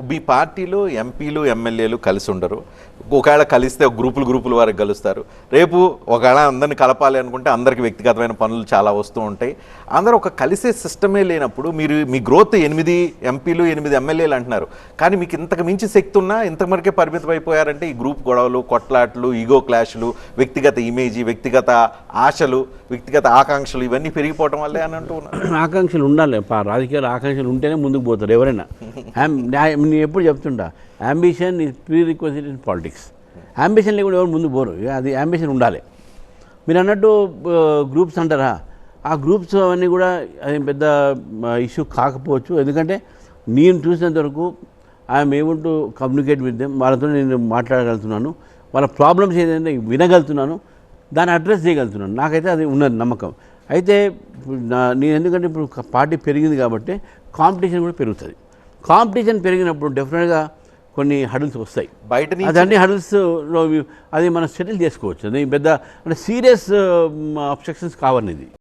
మీ పార్టీలో ఎంపీలు ఎమ్మెల్యేలు కలిసి ఉండరు. ఒకవేళ కలిస్తే గ్రూపుల వారికి కలుస్తారు. రేపు ఒకవేళ అందరిని కలపాలి అనుకుంటే అందరికి వ్యక్తిగతమైన పనులు చాలా వస్తూ ఉంటాయి. అందరూ ఒక కలిసే సిస్టమే లేనప్పుడు మీరు మీ గ్రోత్ 8 ఎంపీలు 8 ఎమ్మెల్యేలు అంటున్నారు. కానీ మీకు ఇంతకు మించి శక్తి ఉన్నా ఇంతవరకే పరిమితం అయిపోయారంటే ఈ గ్రూప్ గొడవలు, కొట్లాట్లు, ఈగో క్లాష్లు, వ్యక్తిగత ఇమేజీ, వ్యక్తిగత ఆశలు, వ్యక్తిగత ఆకాంక్షలు ఇవన్నీ పెరిగిపోవటం వల్లే అని అంటూ ఉన్నారు. ఆకాంక్షలు ఉండాలి, రాజకీయాలు ఆకాంక్షలు ఉంటేనే ముందుకు పోతారు ఎవరైనా. నేను ఎప్పుడు చెప్తుంటా, ambition is prerequisite in politics. Ambition లేకుండా ఎవరు ముందు పోరు, అది అంబిషన్ ఉండాలి. మీరు అన్నట్టు గ్రూప్స్ అంటారా, ఆ గ్రూప్స్ అవన్నీ కూడా అది పెద్ద ఇష్యూ కాకపోవచ్చు. ఎందుకంటే నేను చూసినంత వరకు I'm able to communicate with them. వాళ్ళతో నేను మాట్లాడగలుగుతున్నాను, వాళ్ళ ప్రాబ్లమ్స్ ఏదైతే వినగలుగుతున్నాను, దాన్ని అడ్రస్ చేయగలుగుతున్నాను. నాకైతే అది ఉన్నది నమ్మకం. అయితే నేను ఎందుకంటే ఇప్పుడు పార్టీ పెరిగింది కాబట్టి కాంపిటీషన్ కూడా పెరుగుతుంది. కాంపిటీషన్ పెరిగినప్పుడు డెఫినెట్గా కొన్ని హడిల్స్ వస్తాయి. బయట అదన్నీ హడిల్స్లో అది మనం సెటిల్ చేసుకోవచ్చు. అది పెద్ద అంటే సీరియస్ అబ్స్ట్రక్షన్స్ కావనేది.